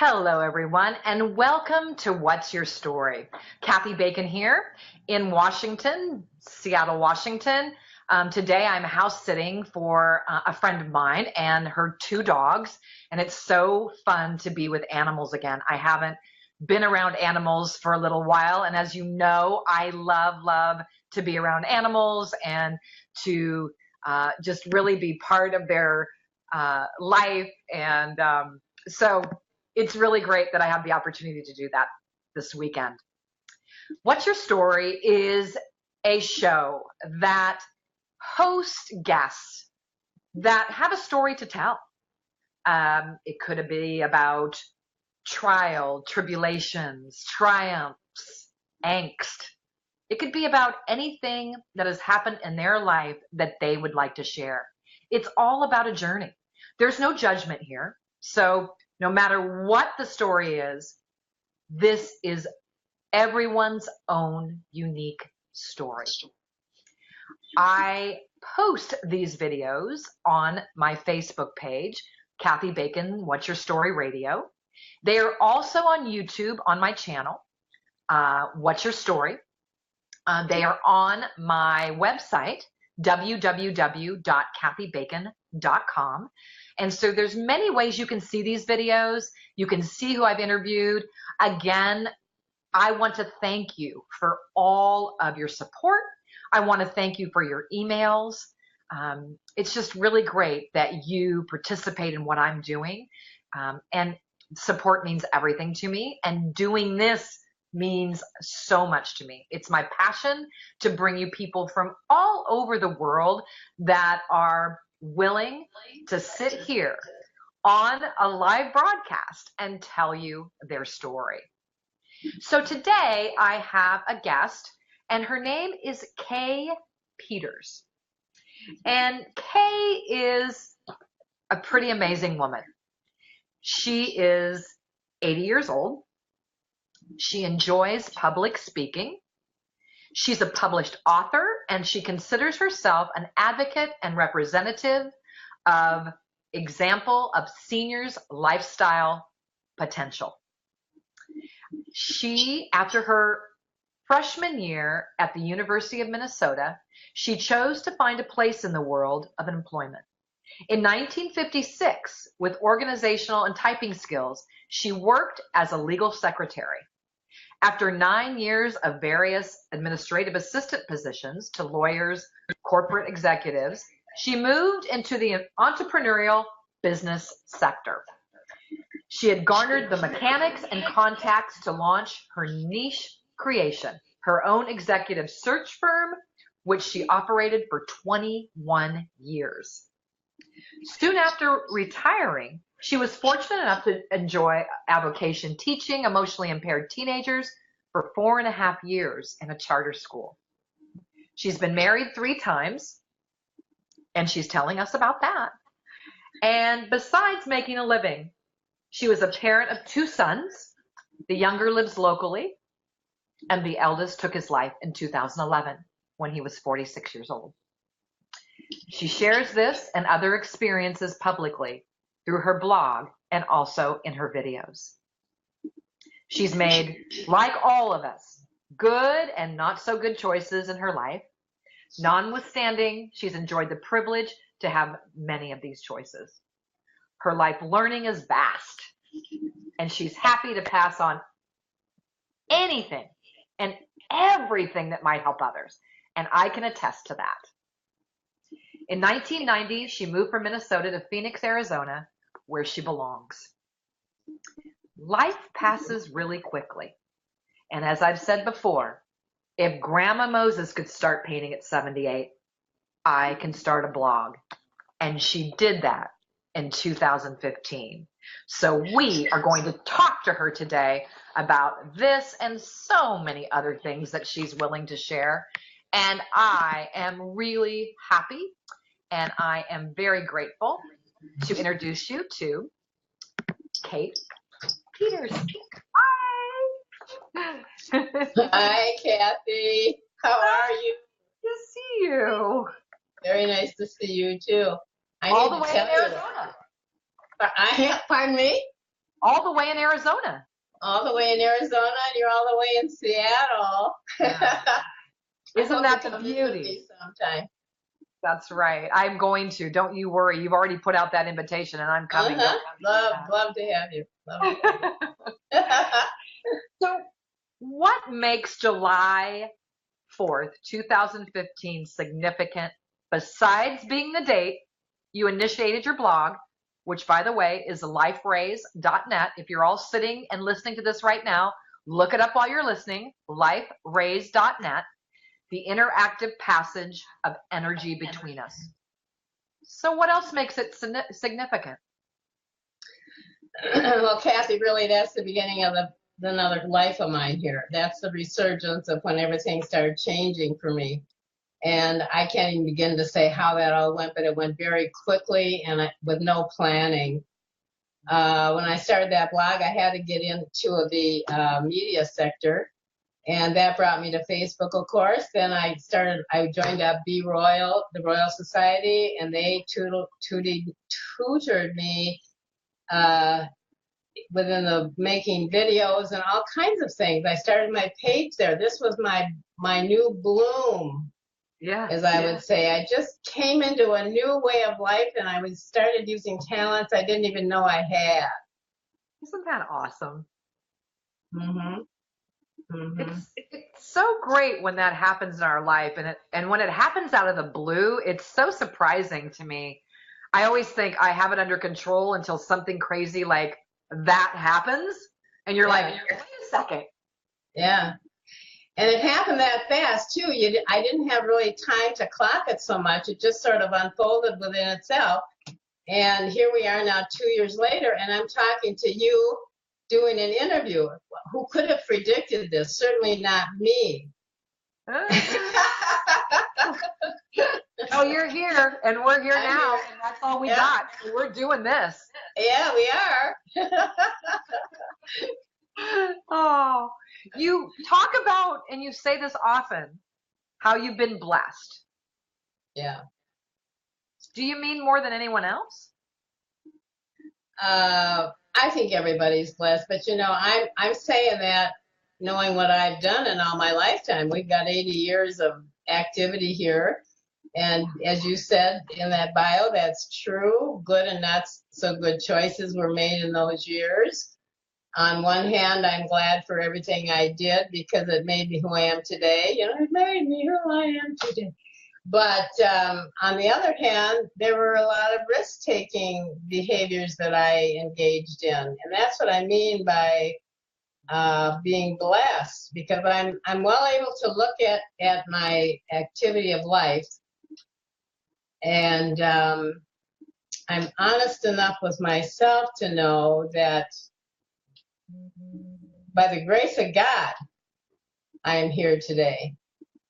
Hello, everyone, and welcome to What's Your Story? Kathy Bacon here in Washington, Seattle, Washington. Today I'm house sitting for a friend of mine and her two dogs, and it's so fun to be with animals again. I haven't been around animals for a little while, and as you know, I love to be around animals and to just really be part of their life. And so it's really great that I have the opportunity to do that this weekend. What's Your Story is a show that hosts guests that have a story to tell. It could be about trial, tribulations, triumphs, angst. It could be about anything that has happened in their life that they would like to share. It's all about a journey. There's no judgment here. So no matter what the story is, this is everyone's own unique story. I post these videos on my Facebook page, Kathy Bacon, What's Your Story Radio. They are also on YouTube on my channel, What's Your Story. They are on my website, www.kathybacon.com. And so there's many ways you can see these videos. You can see who I've interviewed. Again, I want to thank you for all of your support. I want to thank you for your emails. It's just really great that you participate in what I'm doing. And support means everything to me. And doing this means so much to me. It's my passion to bring you people from all over the world that are willing to sit here on a live broadcast and tell you their story. So today I have a guest, and her name is Kaye Peters. And Kaye is a pretty amazing woman. She is 80 years old. She enjoys public speaking. She's a published author, and she considers herself an advocate and representative of example of seniors' lifestyle potential. She, after her freshman year at the University of Minnesota, she chose to find a place in the world of employment. In 1956, with organizational and typing skills, she worked as a legal secretary. After 9 years of various administrative assistant positions to lawyers, corporate executives, she moved into the entrepreneurial business sector. She had garnered the mechanics and contacts to launch her niche creation, her own executive search firm, which she operated for 21 years. Soon after retiring, she was fortunate enough to enjoy avocation teaching emotionally impaired teenagers for 4.5 years in a charter school. She's been married 3 times, and she's telling us about that. And besides making a living, she was a parent of 2 sons. The younger lives locally, and the eldest took his life in 2011 when he was 46 years old. She shares this and other experiences publicly through her blog and also in her videos. She's made, like all of us, good and not so good choices in her life. Notwithstanding, she's enjoyed the privilege to have many of these choices. Her life learning is vast, and she's happy to pass on anything and everything that might help others, and I can attest to that. In 1990, she moved from Minnesota to Phoenix, Arizona, where she belongs. Life passes really quickly. And as I've said before, if Grandma Moses could start painting at 78, I can start a blog. And she did that in 2015. So we are going to talk to her today about this and so many other things that she's willing to share. And I am really happy and I am very grateful to introduce you to Kaye Peters. Hi. Hi, Kathy. How are you? Good to see you. Very nice to see you too. All the way in Arizona. Pardon me? All the way in Arizona. All the way in Arizona, and you're all the way in Seattle. Yeah. Isn't that the Come beauty? visit me sometime. That's right. I'm going to. Don't you worry. You've already put out that invitation, and I'm coming. Love to have you. Love to have you. So, what makes July 4th, 2015 significant besides being the date you initiated your blog, which, by the way, is liferaise.net. If you're all sitting and listening to this right now, look it up while you're listening, liferaise.net, the interactive passage of energy between us. So what else makes it significant? Well, Kathy, really, that's the beginning of another life of mine here. That's the resurgence of when everything started changing for me. And I can't even begin to say how that all went, but it went very quickly and with no planning. When I started that blog, I had to get into the media sector, and that brought me to Facebook, of course. Then I joined up the Royal Society, and they tutored me within the making videos and all kinds of things. I started my page there. This was my new bloom. Yeah, as I would say. I just came into a new way of life, and I started using talents I didn't even know I had. Isn't that awesome? Mm-hmm. Mm-hmm. It's so great when that happens in our life, and when it happens out of the blue, it's so surprising to me. I always think I have it under control until something crazy like that happens, and you're like, wait a second. Yeah. And it happened that fast, too. I didn't have really time to clock it so much. It just sort of unfolded within itself. And here we are now 2 years later, and I'm talking to you doing an interview. Who could have predicted this? Certainly not me. Oh, you're here, and we're here now, and that's all we got. So we're doing this. Yeah, we are. Oh, you talk about, and you say this often, how you've been blessed. Yeah. Do you mean more than anyone else? I think everybody's blessed, but I'm saying that knowing what I've done in all my lifetime. We've got 80 years of activity here, and as you said in that bio, that's true. Good and not so good choices were made in those years. On one hand, I'm glad for everything I did because it made me who I am today. It made me who I am today. But on the other hand, there were a lot of risk-taking behaviors that I engaged in. And that's what I mean by being blessed, because I'm well able to look at my activity of life, and I'm honest enough with myself to know that by the grace of God, I am here today.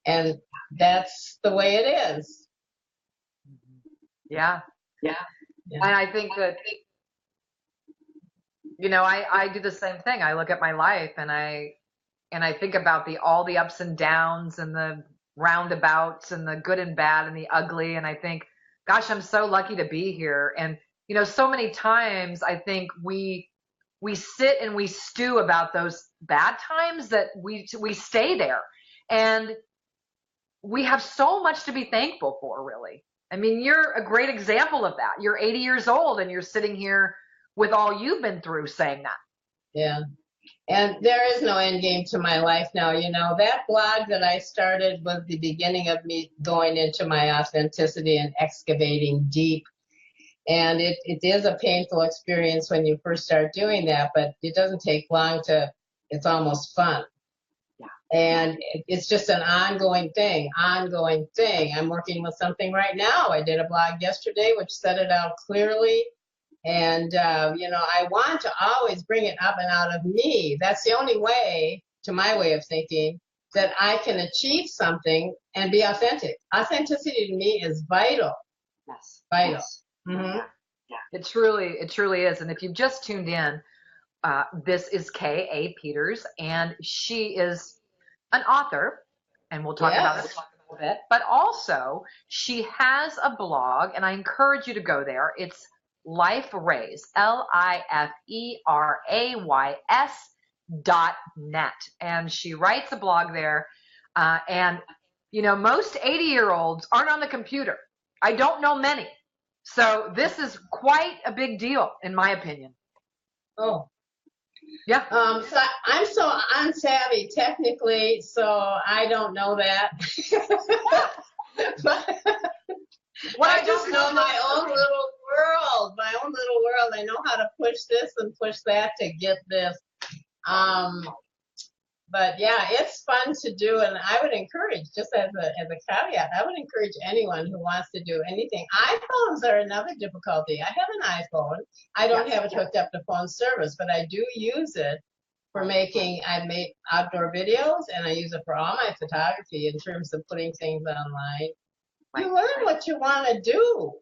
And that's the way it is. Yeah. And I think that, I do the same thing. I look at my life and I think about all the ups and downs and the roundabouts and the good and bad and the ugly. And I think, gosh, I'm so lucky to be here. And, so many times I think we sit and we stew about those bad times that we stay there. And we have so much to be thankful for, really. I mean, you're a great example of that. You're 80 years old and you're sitting here with all you've been through saying that. Yeah. And there is no end game to my life now. That blog that I started was the beginning of me going into my authenticity and excavating deep. And it is a painful experience when you first start doing that, but it doesn't take long it's almost fun. And it's just an ongoing thing. I'm working with something right now. I did a blog yesterday, which set it out clearly. And, I want to always bring it up and out of me. That's the only way, to my way of thinking, that I can achieve something and be authentic. Authenticity to me is vital. Yes. Vital. Yes. Mm-hmm. Yeah. It truly is. And if you've just tuned in, this is Kaye Peters, and she is an author, and we'll talk about this a bit, but also she has a blog, and I encourage you to go there. It's liferays, LIFERAYS.net. And she writes a blog there. And, you know, most 80-year-olds aren't on the computer. I don't know many. So this is quite a big deal, in my opinion. Oh. Yeah. So I'm so unsavvy technically, so I don't know that. But I just know my own little world, I know how to push this and push that to get this. But yeah, it's fun to do, and I would encourage, just as a caveat, I would encourage anyone who wants to do anything. iPhones are another difficulty. I have an iPhone. I don't have it hooked up to phone service, but I do use it for I make outdoor videos, and I use it for all my photography in terms of putting things online. You learn what you want to do.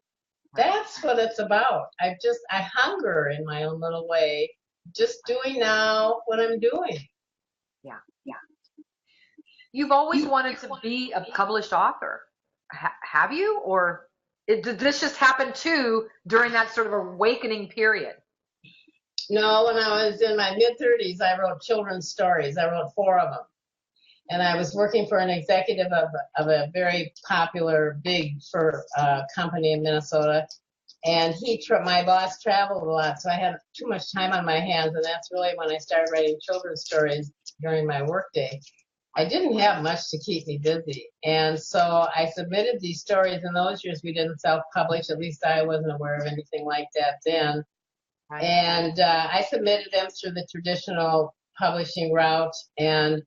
That's what it's about. I hunger in my own little way, just doing now what I'm doing. Yeah, yeah. You've always wanted to be a published author. Have you? Or did this just happen too during that sort of awakening period? No, when I was in my mid-30s, I wrote children's stories. I wrote 4 of them. And I was working for an executive of a very popular big fur company in Minnesota. And my boss traveled a lot, so I had too much time on my hands. And that's really when I started writing children's stories during my workday. I didn't have much to keep me busy. And so I submitted these stories. In those years, we didn't self-publish. At least I wasn't aware of anything like that then. Right. And I submitted them through the traditional publishing route. And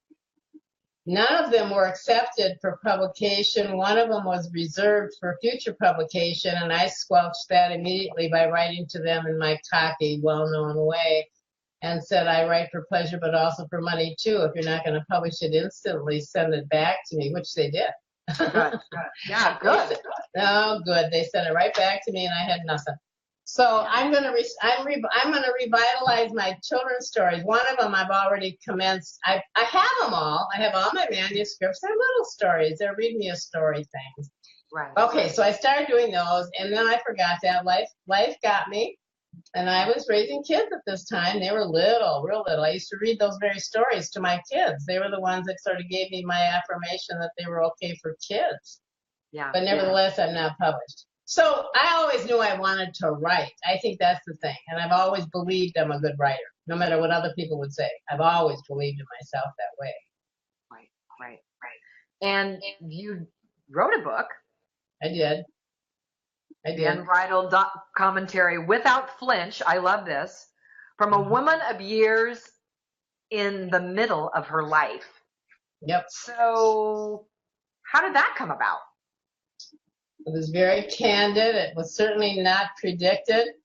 none of them were accepted for publication. One of them was reserved for future publication, and I squelched that immediately by writing to them in my cocky, well-known way and said, I write for pleasure, but also for money, too. If you're not going to publish it instantly, send it back to me, which they did. Good. Yeah, good. Oh, good. They sent it right back to me, and I had nothing. So I'm going to revitalize my children's stories. One of them I've already commenced. I have them all. I have all my manuscripts. They're little stories. They're read me a story things. Right. Okay, so I started doing those, and then I forgot that life got me. And I was raising kids at this time. They were little, real little. I used to read those very stories to my kids. They were the ones that sort of gave me my affirmation that they were okay for kids. Yeah. But nevertheless, I'm not published. So I always knew I wanted to write. I think that's the thing. And I've always believed I'm a good writer, no matter what other people would say. I've always believed in myself that way. Right. And you wrote a book. I did. The Unbridled Commentary Without Flinch. I love this. From a woman of years in the middle of her life. Yep. So how did that come about? It was very candid. It was certainly not predicted.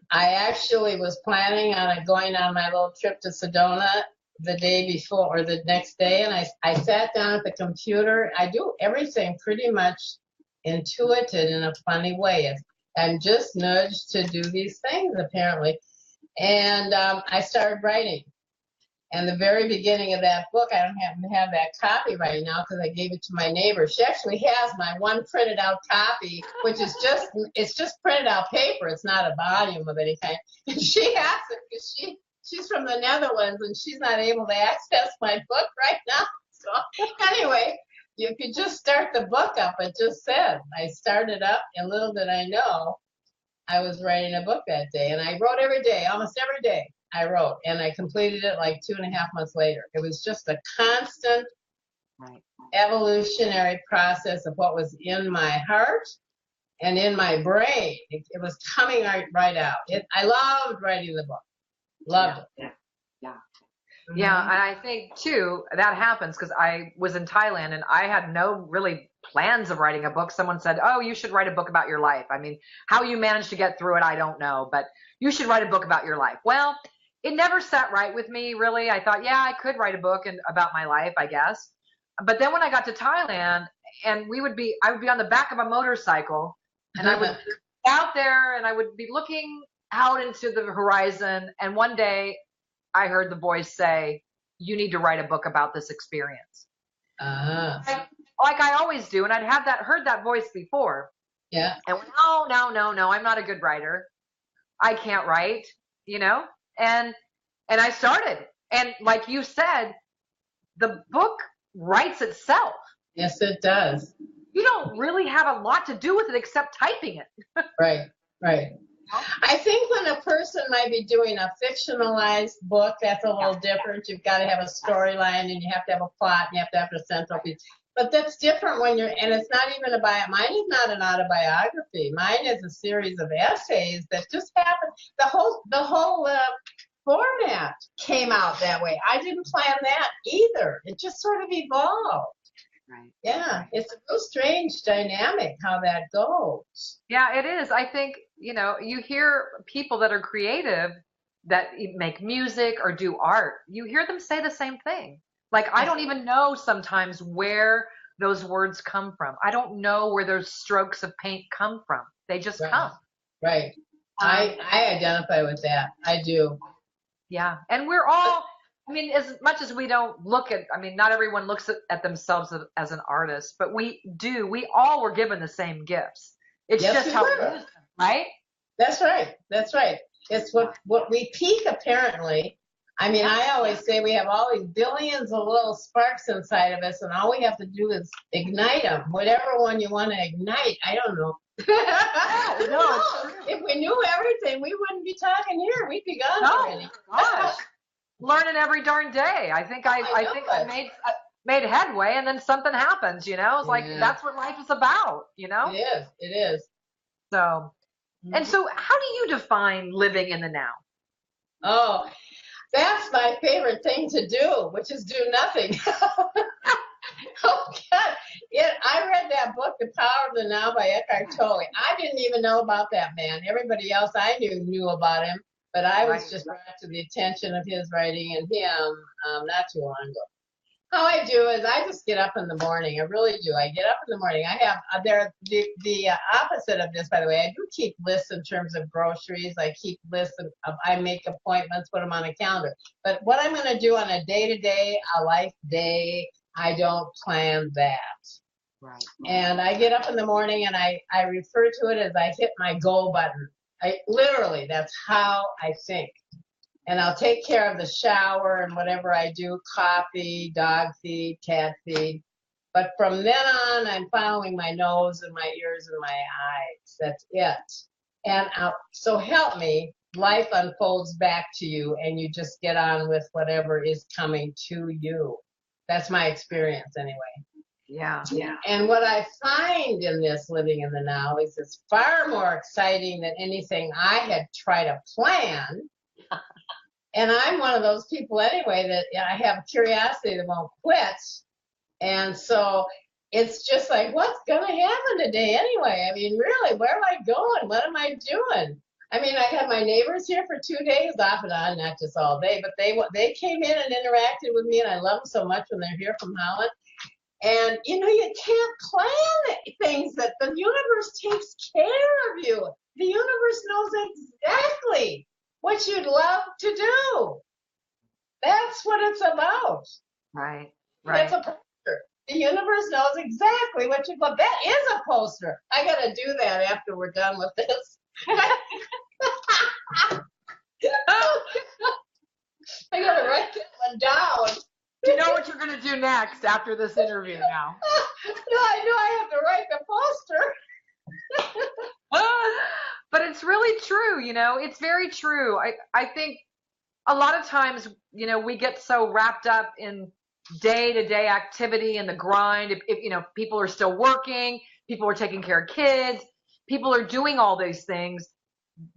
I actually was planning on going on my little trip to Sedona the day before or the next day, and I sat down at the computer. I do everything pretty much intuited in a funny way. I'm just nudged to do these things, apparently. And I started writing. And the very beginning of that book, I don't happen to have that copy right now because I gave it to my neighbor. She actually has my one printed out copy, which is just printed out paper. It's not a volume of any kind. And she has it because she's from the Netherlands and she's not able to access my book right now. So anyway, if you just start the book up, it just said, I started up, and little did I know I was writing a book that day. And I wrote every day, almost every day I wrote, and I completed it like 2.5 months later. It was just a constant evolutionary process of what was in my heart and in my brain. It was coming right out. I loved writing the book. Loved it. Yeah. Yeah, and I think, too, that happens because I was in Thailand and I had no really plans of writing a book. Someone said, oh, you should write a book about your life. I mean, how you managed to get through it, I don't know, but you should write a book about your life. Well, it never sat right with me, really. I thought, yeah, I could write a book about my life, I guess. But then when I got to Thailand, and I would be on the back of a motorcycle, and I would be out there, and I would be looking out into the horizon, and one day I heard the voice say, you need to write a book about this experience. Like I always do, and I'd heard that voice before. Yeah. And no, I'm not a good writer. I can't write, you know? And I started. And like you said, the book writes itself. Yes, it does. You don't really have a lot to do with it except typing it. Right, right. I think when a person might be doing a fictionalized book, that's a little different. You've got to have a storyline, and you have to have a plot, and you have to have a central piece. But that's different when you're, and it's not even mine is not an autobiography. Mine is a series of essays that just happened. The whole format came out that way. I didn't plan that either. It just sort of evolved. Right. Yeah, it's a real strange dynamic how that goes. Yeah, it is. I think, you hear people that are creative that make music or do art. You hear them say the same thing. Like, I don't even know sometimes where those words come from. I don't know where those strokes of paint come from. They just come. Right. I identify with that. I do. Yeah. And we're all, as much as we don't look at, not everyone looks at themselves as an artist, but we do. We all were given the same gifts. It's just how we use them, right? That's right. That's right. It's what we peak, apparently. I always say we have all these billions of little sparks inside of us, and all we have to do is ignite them. Whatever one you want to ignite, I don't know. No, if we knew everything, we wouldn't be talking here. We'd be gone already. Gosh. Learning every darn day. I think I made headway, and then something happens. It's like that's what life is about. It is. It is. So, and so, how do you define living in the now? Oh, that's my favorite thing to do, which is do nothing. Oh, God. I read that book, The Power of the Now by Eckhart Tolle. I didn't even know about that man. Everybody else I knew about him, but I was just brought to the attention of his writing and him not too long ago. How I do is I just get up in the morning. I really do. I get up in the morning. I have the opposite of this, by the way. I do keep lists in terms of groceries. I keep lists of I make appointments, put them on a calendar. But what I'm going to do on a day-to-day, a life day, I don't plan that. Right. And I get up in the morning and I refer to it as I hit my go button. Literally, that's how I think. And I'll take care of the shower and whatever I do, coffee, dog feed, cat feed. But from then on, I'm following my nose and my ears and my eyes. That's it. And so help me, life unfolds back to you and you just get on with whatever is coming to you. That's my experience anyway. Yeah. And what I find in this living in the now is it's far more exciting than anything I had tried to plan. And I'm one of those people anyway that I have curiosity that won't quit. And so it's just like, what's going to happen today anyway? Really, where am I going? What am I doing? I had my neighbors here for 2 days off and on, not just all day, but they came in and interacted with me, and I love them so much when they're here from Holland. And, you can't plan things that the universe takes care of you. The universe knows exactly what you'd love to do. That's what it's about. Right. It's a poster. The universe knows exactly what you'd love. That is a poster. I got to do that after we're done with this. I got to write that one down. You know what you're going to do next after this interview now. No, I know I have to write the poster. But it's really true, it's very true. I think a lot of times, we get so wrapped up in day-to-day activity and the grind. If people are still working, people are taking care of kids, people are doing all these things,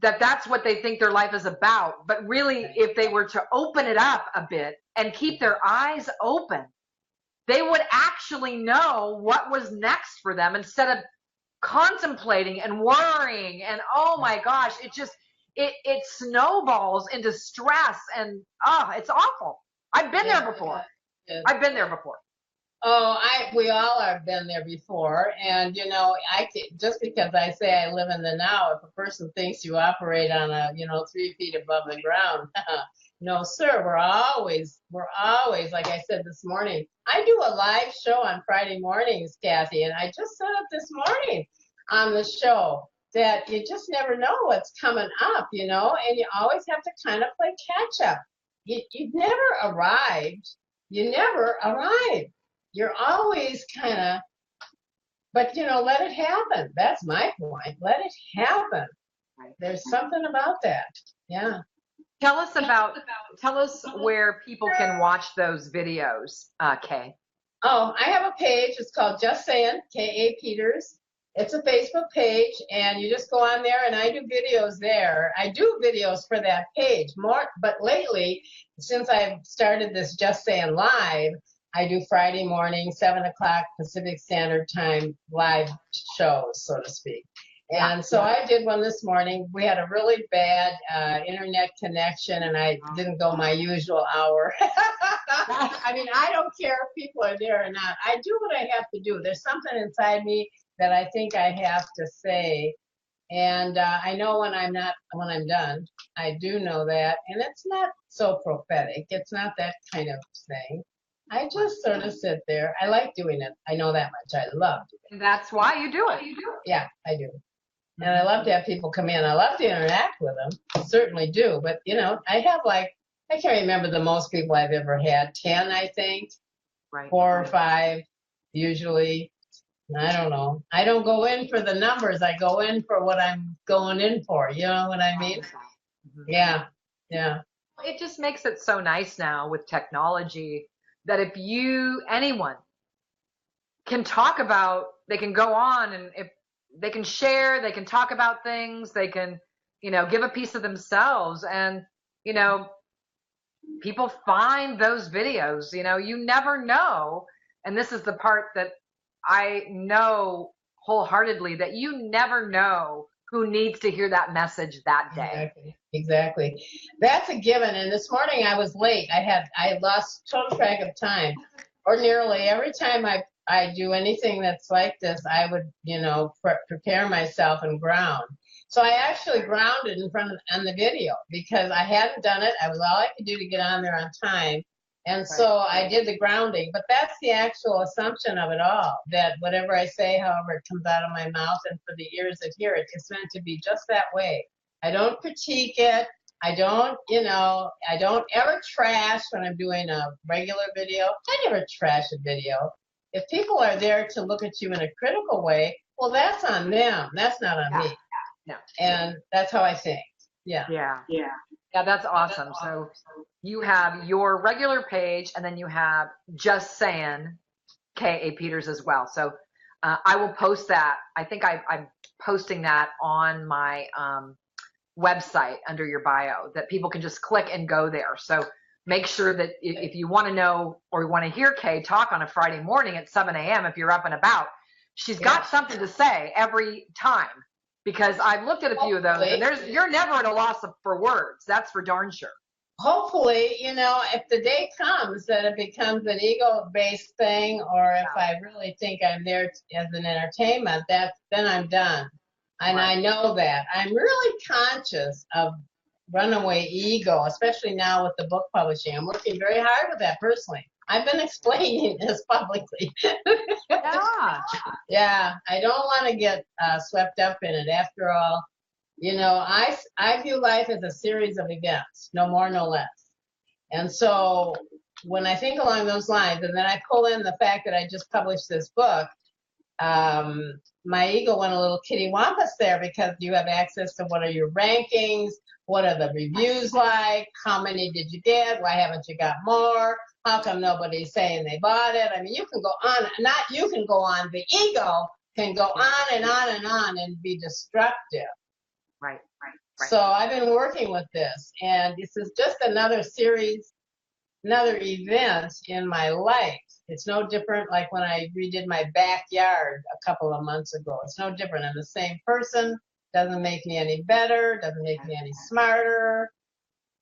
that's what they think their life is about. But really, if they were to open it up a bit and keep their eyes open, they would actually know what was next for them instead of contemplating and worrying. And oh my gosh, it snowballs into stress, and it's awful. I've been there before. Oh, we all have been there before. And, just because I say I live in the now, if a person thinks you operate on 3 feet above the ground, no, sir, we're always, like I said this morning, I do a live show on Friday mornings, Kathy, and I just set up this morning on the show that you just never know what's coming up, you know, and you always have to kind of play catch up. You've never arrived. You never arrive. You're always kind of, but, you know, let it happen. That's my point. Let it happen. There's something about that. Yeah. Tell us where people can watch those videos, Kaye. Oh, I have a page. It's called Just Saying, Kaye Peters. It's a Facebook page, and you just go on there, and I do videos there. I do videos for that page more, but lately, since I've started this Just Saying Live, I do Friday morning, 7 o'clock Pacific Standard Time live shows, so to speak. And so I did one this morning. We had a really bad internet connection, and I didn't go my usual hour. I mean, I don't care if people are there or not. I do what I have to do. There's something inside me that I think I have to say. And I know when I'm done. I do know that. And it's not so prophetic. It's not that kind of thing. I just sort of sit there. I like doing it. I know that much. I love doing it. And that's why you do it. Yeah, I do. And I love to have people come in. I love to interact with them. I certainly do. But, you know, I have I can't remember the most people I've ever had. 10, I think. Right. 4 or 5, usually. I don't know. I don't go in for the numbers. I go in for what I'm going in for. You know what I mean? Mm-hmm. Yeah. Yeah. It just makes it so nice now with technology that if anyone can talk about, they can go on, and if they can share, they can talk about things, they can, you know, give a piece of themselves, and, you know, people find those videos, you know, you never know. And this is the part that I know wholeheartedly, that you never know who needs to hear that message that day. Exactly. That's a given. And this morning I was late. I lost total track of time. Ordinarily, every time I do anything that's like this, I would, you know, prepare myself and ground. So I actually grounded on the video because I hadn't done it. I was all I could do to get on there on time. And so I did the grounding, but that's the actual assumption of it all, that whatever I say, however it comes out of my mouth, and for the ears that hear it, it's meant to be just that way. I don't critique it. I don't ever trash when I'm doing a regular video. I never trash a video. If people are there to look at you in a critical way, well, that's on them. That's not on me. Yeah. And that's how I think. Yeah. Yeah, that's awesome. So you have your regular page, and then you have Just Saying Kaye Peters as well. So I will post that. I think I'm posting that on my website under your bio, that people can just click and go there. So make sure that if you want to know or want to hear Kaye talk on a Friday morning at 7 a.m., if you're up and about, she's got something to say every time. Because I've looked at a few of those, and you're never at a loss for words. That's for darn sure. Hopefully, you know, if the day comes that it becomes an ego-based thing, or if I really think I'm there as an entertainment, then I'm done. And I know that. I'm really conscious of runaway ego, especially now with the book publishing. I'm working very hard with that personally. I've been explaining this publicly. Yeah, I don't want to get swept up in it. After all, you know, I view life as a series of events, no more, no less. And so when I think along those lines, and then I pull in the fact that I just published this book, my ego went a little kittywampus there, because you have access to what are your rankings, what are the reviews like, how many did you get, why haven't you got more, how come nobody's saying they bought it? I mean, you can go on, the ego can go on and on and on and be destructive. Right. So I've been working with this, and this is just another series, another event in my life. It's no different like when I redid my backyard a couple of months ago. It's no different. I'm the same person. Doesn't make me any better. Doesn't make me any smarter.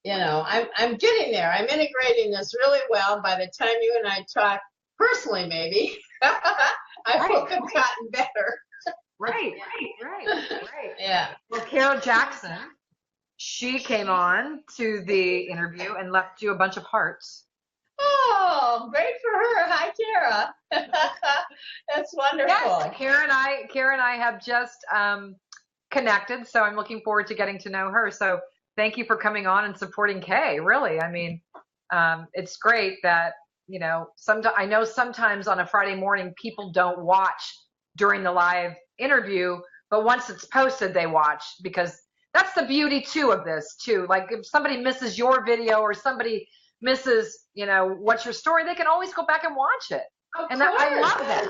You know, I'm getting there. I'm integrating this really well. By the time you and I talk personally, maybe, I will have gotten better. Right. Yeah. Well, Carol Jackson, she came on to the interview and left you a bunch of hearts. Oh, great for her. Hi, Kara. That's wonderful. Yes, Kara and I have just connected, so I'm looking forward to getting to know her. So thank you for coming on and supporting Kaye. Really, I mean, it's great that I know sometimes on a Friday morning people don't watch during the live interview, but once it's posted, they watch because that's the beauty too of this too. Like if somebody misses your video or somebody misses, what's your story, they can always go back and watch it. Of I course. love that.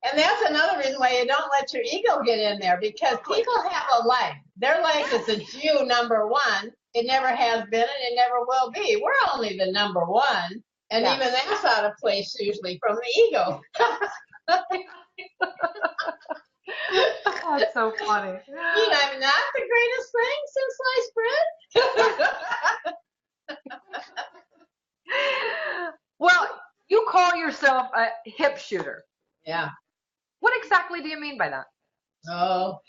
And that's another reason why you don't let your ego get in there, because people have a life. Their life is a you, number one. It never has been and it never will be. We're only the number one. And Yes. even that's out of place usually from the ego. Oh, it's so funny. I mean, I'm not the greatest thing since sliced bread. Well, you call yourself a hip shooter. Yeah. What exactly do you mean by that? Oh,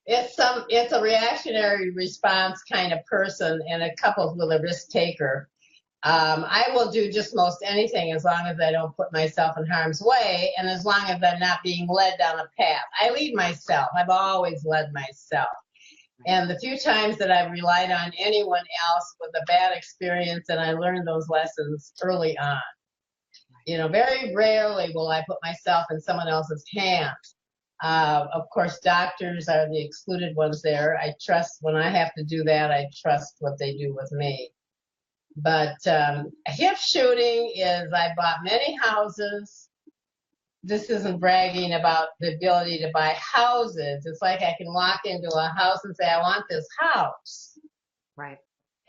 it's a reactionary response kind of person, and a coupled with a risk taker. I will do just most anything as long as I don't put myself in harm's way, and as long as I'm not being led down a path. I lead myself. I've always led myself. And the few times that I've relied on anyone else was a bad experience, and I learned those lessons early on. Very rarely will I put myself in someone else's hands. Of course, doctors are the excluded ones there. I trust when I have to do that, I trust what they do with me. But hip shooting is, I bought many houses. This isn't bragging about the ability to buy houses. It's like I can walk into a house and say, I want this house. Right.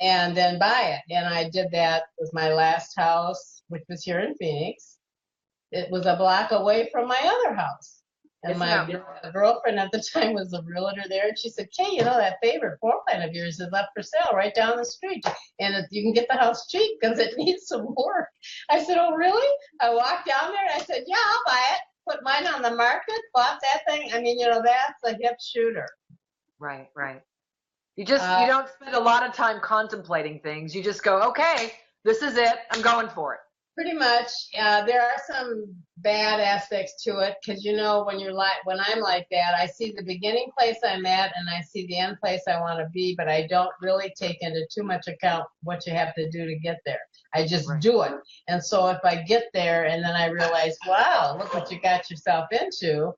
And then buy it. And I did that with my last house, which was here in Phoenix. It was a block away from my other house. And my girlfriend at the time was the realtor there. And she said, Kaye, that favorite floor plan of yours is up for sale right down the street. And you can get the house cheap because it needs some work. I said, oh, really? I walked down there and I said, yeah, I'll buy it. Put mine on the market, bought that thing. I mean, that's a hip shooter. Right. You don't spend a lot of time contemplating things. You just go, okay, this is it. I'm going for it. Pretty much. There are some bad aspects to it because when I'm like that, I see the beginning place I'm at and I see the end place I want to be, but I don't really take into too much account what you have to do to get there. I just do it. And so if I get there and then I realize, wow, look what you got yourself into,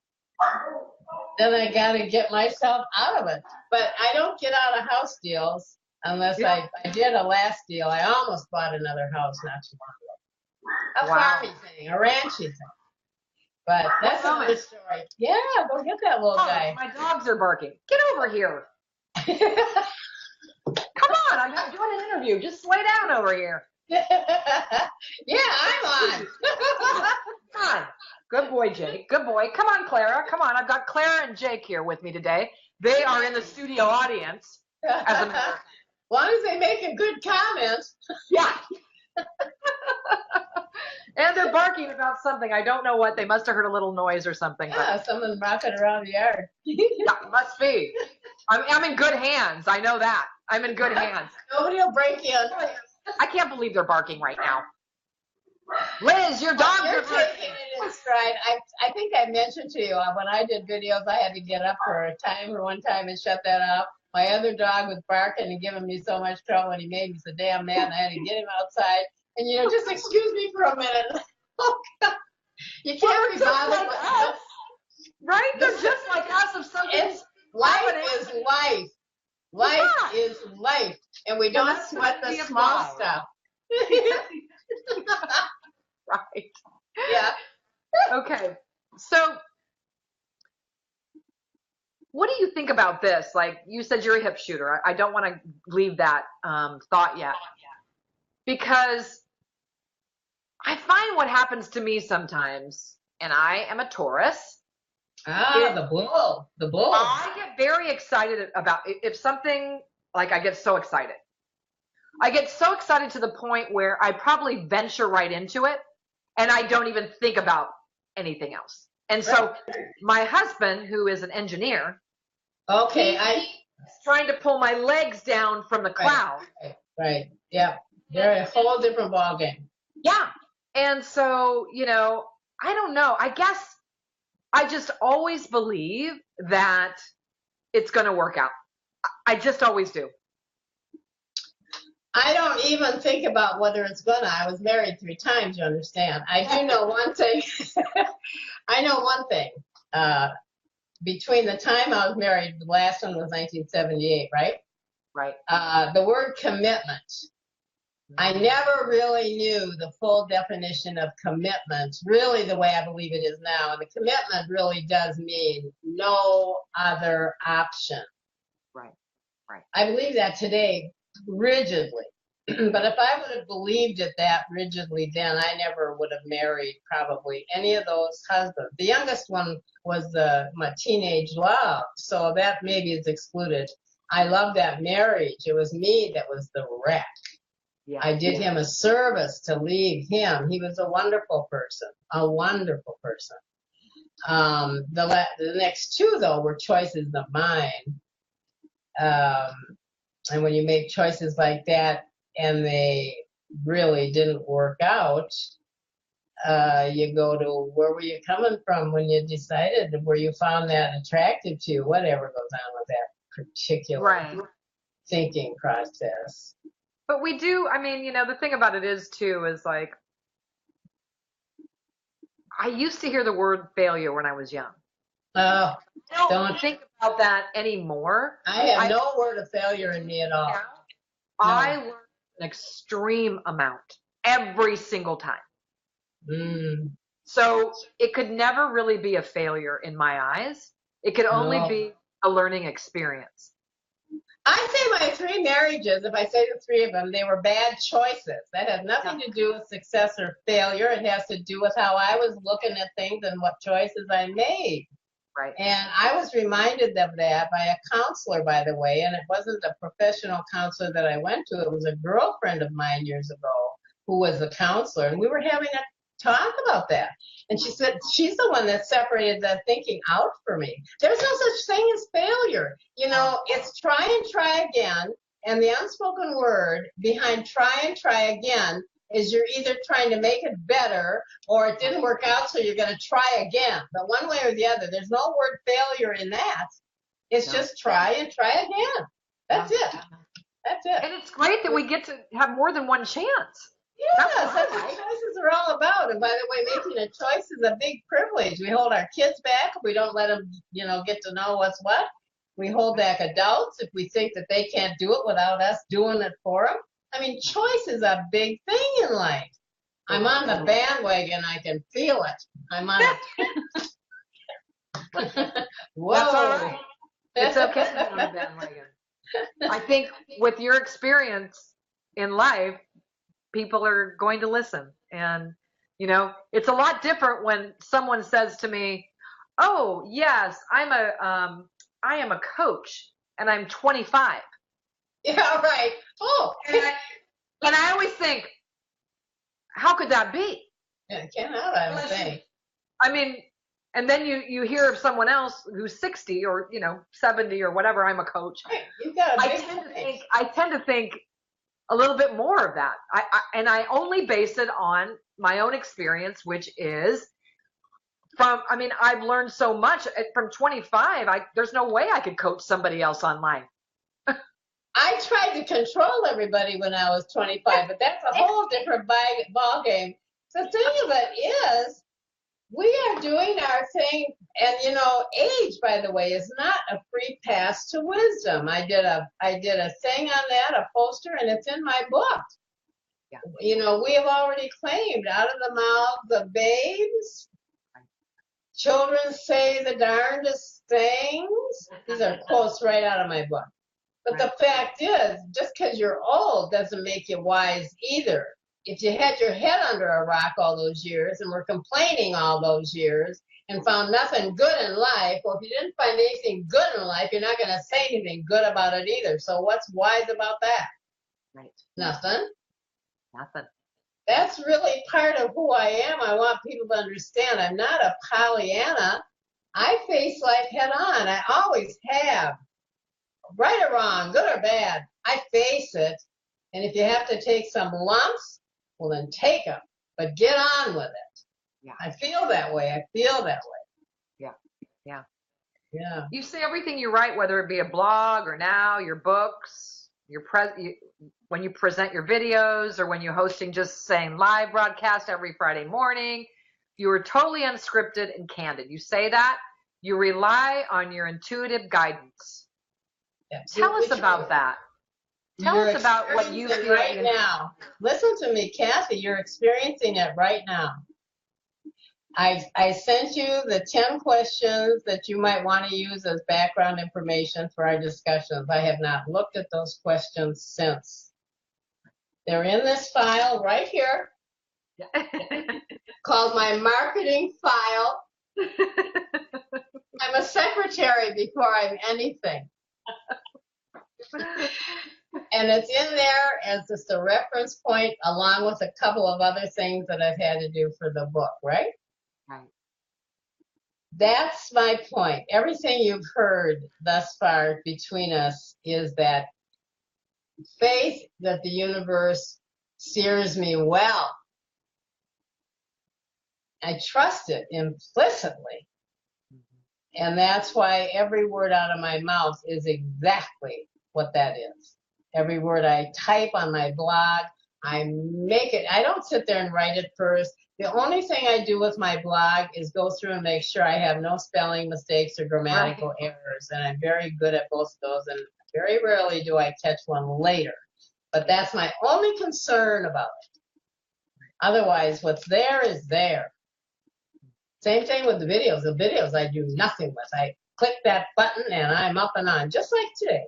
then I got to get myself out of it. But I don't get out of house deals unless I did a last deal. I almost bought another house not too long ago. A farming thing, a ranchy thing. But that's another story. Yeah, go get that little guy. My dogs are barking. Get over here. Come on, I'm doing an interview. Just lay down over here. Yeah, I'm on. Come on. Good boy, Jake. Good boy. Come on, Clara. Come on. I've got Clara and Jake here with me today. They are in the studio audience. As long as they make a good comment. Yeah. And they're barking about something. I don't know what. They must have heard a little noise or something. Yeah, someone's rocking around the yard. Yeah, must be. I'm in good hands. I know that. I'm in good hands. Nobody will break in. I can't believe they're barking right now. Liz, your dogs are barking. Taking it in stride. I think I mentioned to you when I did videos, I had to get up for a timer one time and shut that off. My other dog was barking and giving me so much trouble, and he made me so damn mad, and I had to get him outside. And, just excuse me for a minute. Oh, God. You can't be bothered with us. Right? They're just like us if something's life is life. Life is life. And we don't sweat the small stuff. Right. Yeah. Okay. So what do you think about this? Like you said, you're a hip shooter. I don't want to leave that thought yet. Because I find what happens to me sometimes, and I am a Taurus. The bull. I get very excited about if something, like I get so excited. I get so excited to the point where I probably venture right into it, and I don't even think about anything else. And so my husband, who is an engineer, he's trying to pull my legs down from the cloud. Right. Yeah. They're a whole different ballgame. Yeah. And so, I don't know. I guess I just always believe that it's going to work out. I just always do. I don't even think about whether it's gonna. I was married 3 times, you understand. I do know one thing. I know one thing. Between the time I was married, the last one was 1978, right? Right. The word commitment. I never really knew the full definition of commitment, really the way I believe it is now. And the commitment really does mean no other option. Right. Right. I believe that today rigidly. But if I would have believed it that rigidly then, I never would have married probably any of those husbands. The youngest one was my teenage love, so that maybe is excluded. I love that marriage. It was me that was the wreck. Yeah. I did him a service to leave him. He was a wonderful person, a wonderful person. The next 2, though, were choices of mine. And when you make choices like that and they really didn't work out, you go to where were you coming from when you decided, where you found that attractive to you, whatever goes on with that particular thinking process. But we do, I mean, the thing about it is too, is like, I used to hear the word failure when I was young. Oh, I don't think about that anymore. I have no word of failure in me at all. No. I learned an extreme amount every single time. So it could never really be a failure in my eyes. It could only be a learning experience. I say my 3 marriages, if I say the 3 of them, they were bad choices. That has nothing to do with success or failure. It has to do with how I was looking at things and what choices I made. Right. And I was reminded of that by a counselor, by the way, and it wasn't a professional counselor that I went to. It was a girlfriend of mine years ago who was a counselor, and we were having a talk about that. And she said she's the one that separated that thinking out for me. There's no such thing as failure. It's try and try again. And the unspoken word behind try and try again is you're either trying to make it better or it didn't work out, so you're going to try again. But one way or the other, there's no word failure in that. It's just try and try again. That's it. That's it. And it's great that we get to have more than one chance. Yes, that's what choices are all about. And by the way, making a choice is a big privilege. We hold our kids back. We don't let them, get to know what's what. We hold back adults if we think that they can't do it without us doing it for them. I mean, choice is a big thing in life. I'm on the bandwagon. I can feel it. I'm on it. Whoa. That's all right. It's okay to be on the bandwagon. I think with your experience in life, people are going to listen. And, it's a lot different when someone says to me, oh, yes, I am a coach and I'm 25. Yeah, right. Oh. And I always think, how could that be? Yeah, it cannot, I would think. I mean, and then you hear of someone else who's 60 or, 70 or whatever, I'm a coach. Right. You've got I tend to think a little bit more of that. I only base it on my own experience, which is I've learned so much from 25. There's no way I could coach somebody else online. I tried to control everybody when I was 25, but that's a whole different ball game. The thing of it is, we are doing our thing, and age, by the way, is not a free pass to wisdom. I did a thing on that, a poster, and it's in my book. Yeah. We have already claimed out of the mouths of babes, children say the darndest things. These are quotes right out of my book. But the fact is, just because you're old doesn't make you wise either. If you had your head under a rock all those years and were complaining all those years and found nothing good in life, well, if you didn't find anything good in life, you're not going to say anything good about it either. So what's wise about that? Right. Nothing. Nothing. That's really part of who I am. I want people to understand I'm not a Pollyanna. I face life head on. I always have. Right or wrong, good or bad, I face it. And if you have to take some lumps, well, then take them. But get on with it. Yeah. I feel that way. Yeah. Yeah. You say everything you write, whether it be a blog or now your books, when you present your videos, or when you're hosting just saying live broadcast every Friday morning. You are totally unscripted and candid. You say that. You rely on your intuitive guidance. Tell us about that. Tell us about what you feel right now. Listen to me, Kathy. You're experiencing it right now. I sent you the 10 questions that you might want to use as background information for our discussions. I have not looked at those questions since. They're in this file right here called my marketing file. I'm a secretary before I'm anything. And it's in there as just a reference point along with a couple of other things that I've had to do for the book, right? Right. That's my point. Everything you've heard thus far between us is that faith that the universe steers me well. I trust it implicitly. And that's why every word out of my mouth is exactly what that is. Every word I type on my blog, I make it. I don't sit there and write it first. The only thing I do with my blog is go through and make sure I have no spelling mistakes or grammatical errors. And I'm very good at both of those. And very rarely do I catch one later. But that's my only concern about it. Otherwise, what's there is there. Same thing with the videos. The videos I do nothing with. I click that button and I'm up and on, just like today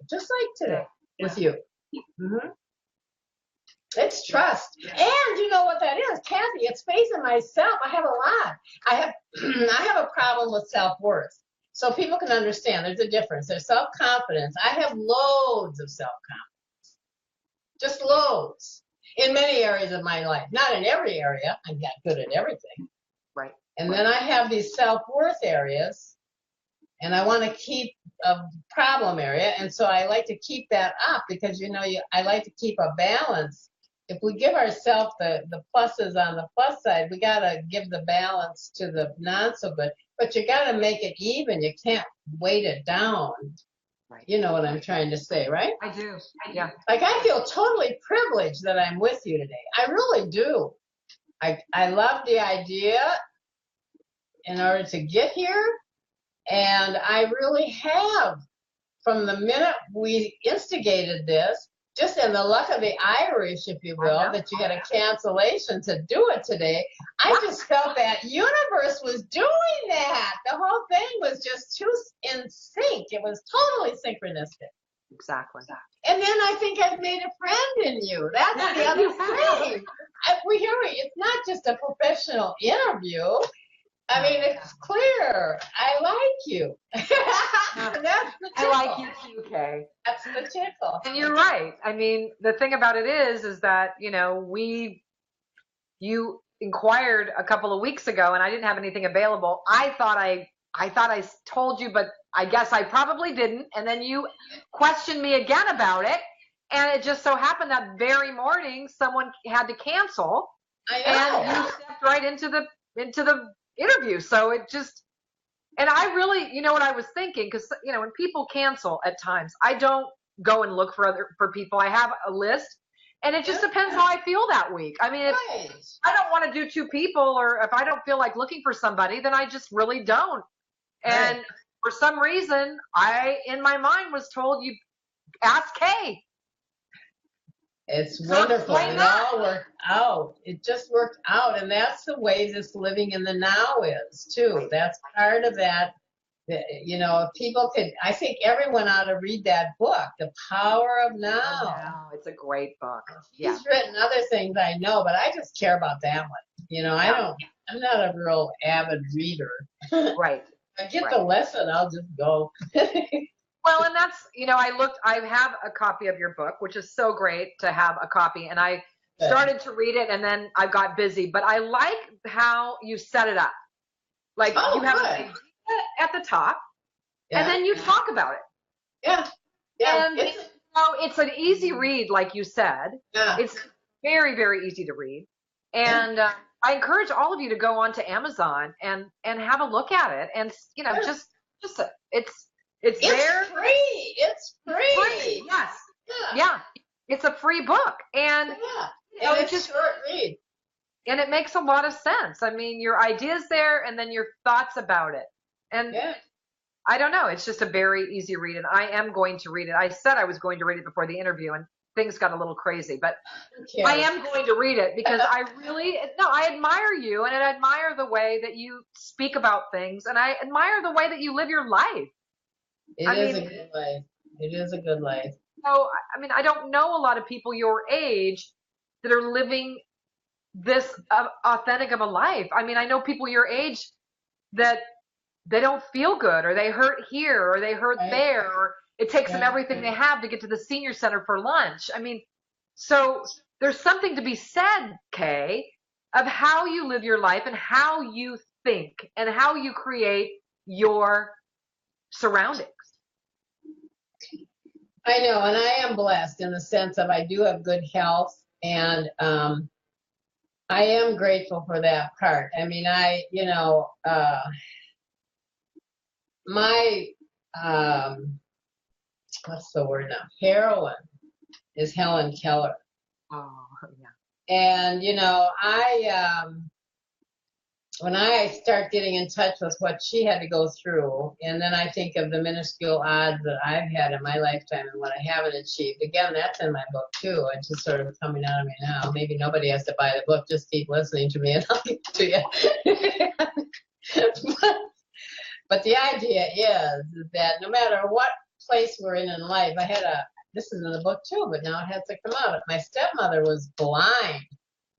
with you. Mm-hmm. It's trust. And you know what that is, Kathy, it's faith in myself. I have a lot. I have a problem with self-worth. So people can understand there's a difference. There's self-confidence. I have loads of self-confidence. Just loads. In many areas of my life. Not in every area. I'm not good at everything. Right. And then I have these self-worth areas, and I want to keep a problem area, and so I like to keep that up because, I like to keep a balance. If we give ourselves the pluses on the plus side, we got to give the balance to the not so good, but you got to make it even. You can't weight it down. Right. You know what I'm trying to say, right? I do. Yeah. Like, I feel totally privileged that I'm with you today. I really do. I love the idea in order to get here, and I really have, from the minute we instigated this, just in the luck of the Irish, if you will, that you had a cancellation to do it today, I just felt that universe was doing that. The whole thing was just too in sync. It was totally synchronistic. Exactly. And then I think I've made a friend in you. That's the other thing. It's not just a professional interview. I mean, it's clear. I like you. That's the tickle. I like you too, Kaye. That's the tickle. And you're right. I mean, the thing about it is that, you inquired a couple of weeks ago and I didn't have anything available. I thought I told you, but I guess I probably didn't. And then you questioned me again about it. And it just so happened that very morning someone had to cancel. I know. And you stepped right into the interview. So it just, and I really, what I was thinking, because when people cancel at times, I don't go and look for people. I have a list, and it just depends how I feel that week. I mean, if I don't want to do two people, or if I don't feel like looking for somebody, then I just really don't. And for some reason, I in my mind was told, you ask Kaye. It's wonderful. It all worked out. It just worked out. And that's the way this living in the now is, too. That's part of that. If people could, I think everyone ought to read that book, The Power of Now. It's a great book. He's written other things I know, but I just care about that one. I'm not a real avid reader. Right. I get the lesson, I'll just go. Well, and that's, I have a copy of your book, which is so great to have a copy. And I started to read it and then I got busy, but I like how you set it up. Like you have an idea at the top and then you talk about it. Yeah. And it's an easy read, like you said. Yeah. It's very, very easy to read. And I encourage all of you to go onto Amazon and have a look at it and, just just it's there. Free. It's free. Yes. Yeah. Yeah. It's a free book. And Yeah. you know, And it's short read. and it makes a lot of sense. I mean, your ideas there and then your thoughts about it. And Yeah. I don't know, it's just a very easy read and I am going to read it. I said I was going to read it before the interview and things got a little crazy, but I am going to read it because I really, no, I admire you and I admire the way that you speak about things and I admire the way that you live your life. It is a good life. It is a good life. So, I mean, I don't know a lot of people your age that are living this authentic of a life. I mean, I know people your age that they don't feel good or they hurt here or they hurt there or it takes them everything they have to get to the senior center for lunch. I mean, so there's something to be said, Kay, of how you live your life and how you think and how you create your surroundings. I know, and I am blessed in the sense of I do have good health, and I am grateful for that part. I mean, my what's the word now? Heroine is Helen Keller. Oh, yeah. And when I start getting in touch with what she had to go through, and then I think of the minuscule odds that I've had in my lifetime and what I haven't achieved. Again, that's in my book too. It's just sort of coming out of me now. Maybe nobody has to buy the book. Just keep listening to me and I'll give it to you. But the idea is that no matter what place we're in life, this is in the book too, but now it has to come out. My stepmother was blind,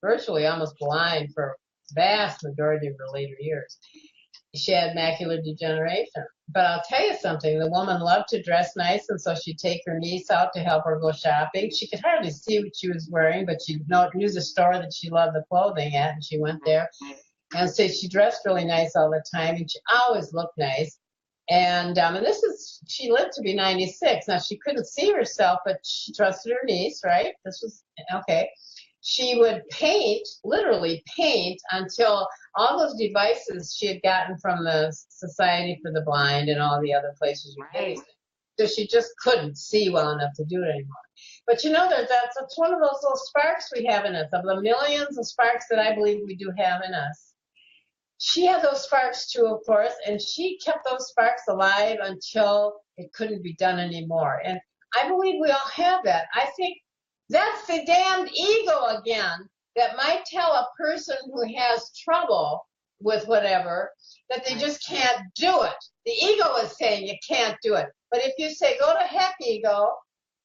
virtually almost blind for vast majority of her later years. She had macular degeneration. But I'll tell you something, the woman loved to dress nice, and so she'd take her niece out to help her go shopping. She could hardly see what she was wearing, but she knew the store that she loved the clothing at, and she went there. And so she dressed really nice all the time, and she always looked nice. And she lived to be 96. Now, she couldn't see herself, but she trusted her niece, right? This was, okay. She would paint, literally paint, until all those devices she had gotten from the Society for the Blind and all the other places you get. So she just couldn't see well enough to do it anymore. But that's one of those little sparks we have in us. Of the millions of sparks that I believe we do have in us, she had those sparks too, of course, and she kept those sparks alive until it couldn't be done anymore. And I believe we all have that. I think that's the damned ego again that might tell a person who has trouble with whatever that they just can't do it. The ego is saying you can't do it. But if you say, go to heck, ego,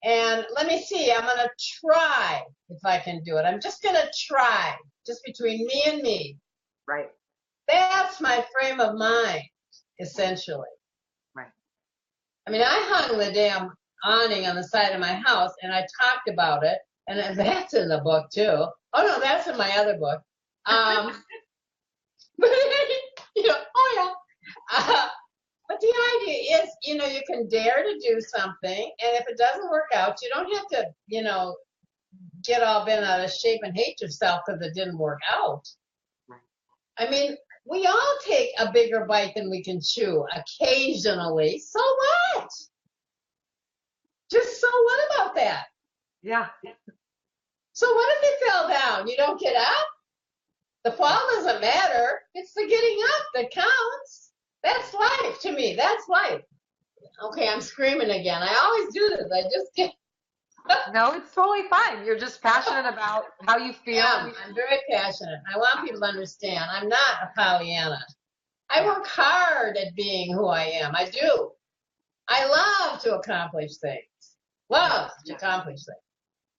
and let me see, I'm going to try if I can do it. I'm just going to try, just between me and me. Right. That's my frame of mind, essentially. Right. I mean, I hung the damn awning on the side of my house, and I talked about it, and that's in the book too. Oh no, that's in my other book. But but the idea is, you can dare to do something, and if it doesn't work out, you don't have to, get all bent out of shape and hate yourself because it didn't work out. Right. I mean, we all take a bigger bite than we can chew occasionally. So what? Just so what about that? Yeah. So what if they fell down? You don't get up? The fall doesn't matter. It's the getting up that counts. That's life to me. That's life. Okay, I'm screaming again. I always do this. I just get... No, it's totally fine. You're just passionate about how you feel. Yeah, I'm very passionate. I want people to understand I'm not a Pollyanna. I work hard at being who I am. I do. I love to accomplish things. Love to accomplish things.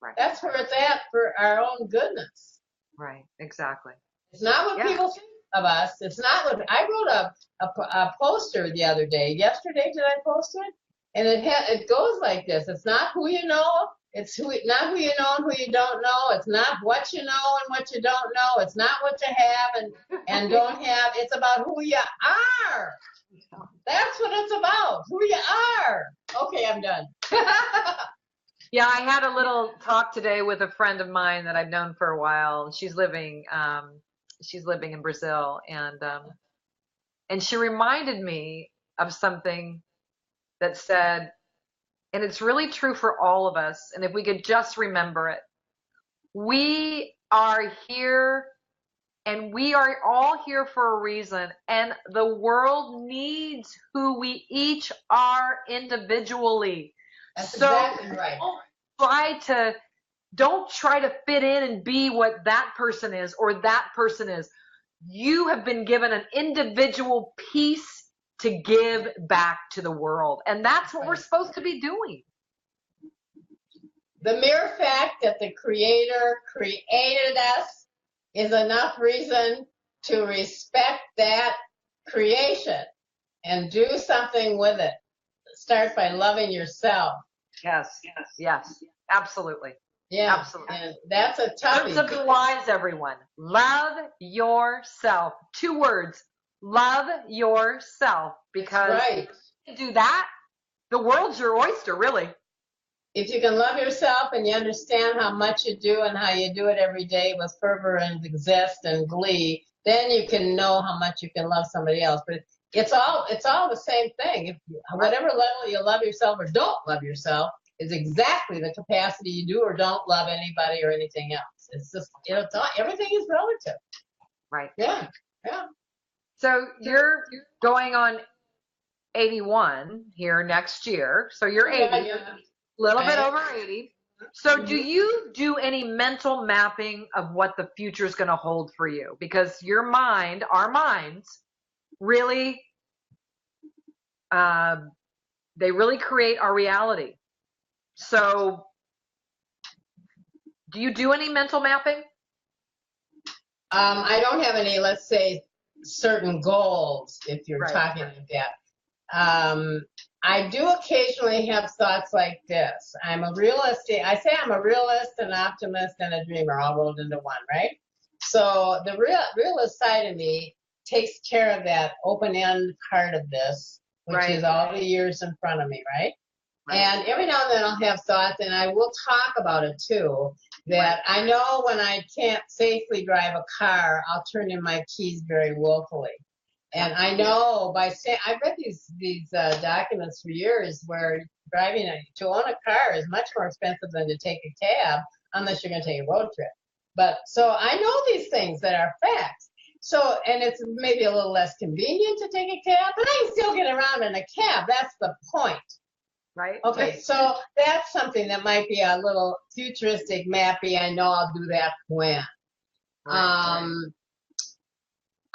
Right. That's where it's at for our own goodness. Right, exactly. It's not what people think of us. It's not what I wrote a poster the other day. Yesterday, did I post it? And it goes like this. It's not who you know. It's not who you know and who you don't know. It's not what you know and what you don't know. It's not what you have and don't have. It's about who you are. That's what it's about. Who you are. Okay, I'm done. Yeah, I had a little talk today with a friend of mine that I've known for a while. She's living in Brazil, and she reminded me of something that said, and it's really true for all of us, and if we could just remember it, we are here and we are all here for a reason, and the world needs who we each are individually. That's So exactly right. don't try to fit in and be what that person is or that person is. You have been given an individual piece to give back to the world, and that's what we're supposed to be doing. The mere fact that the Creator created us is enough reason to respect that creation and do something with it. Start by loving yourself. Yes, absolutely. Yeah, absolutely. And that's a toughie. Words of the wise, everyone. Love yourself. 2 words. Love yourself. Because right. if you do that, the world's your oyster, really. If you can love yourself and you understand how much you do and how you do it every day with fervor and zest and glee, then you can know how much you can love somebody else. But it's all the same thing. If whatever level you love yourself or don't love yourself is exactly the capacity you do or don't love anybody or anything else. It's just, everything is relative. Right. Yeah. So you're going on 81 here next year. So you're 80. Yeah. Little bit over 80. So do you do any mental mapping of what the future is going to hold for you? Because your mind, our minds, really, they really create our reality. So do you do any mental mapping? I don't have any, let's say, certain goals, if you're talking like that. I do occasionally have thoughts like this. I'm a realist, an optimist, and a dreamer all rolled into one, right? So the realist side of me takes care of that open-end part of this, which is all the years in front of me, right? And every now and then I'll have thoughts, and I will talk about it too, that I know when I can't safely drive a car, I'll turn in my keys very willfully. And I know I've read these documents for years where to own a car is much more expensive than to take a cab unless you're going to take a road trip. So I know these things that are facts. So, and it's maybe a little less convenient to take a cab, but I can still get around in a cab. That's the point. Right. Okay, so that's something that might be a little futuristic, mappy. I know I'll do that when.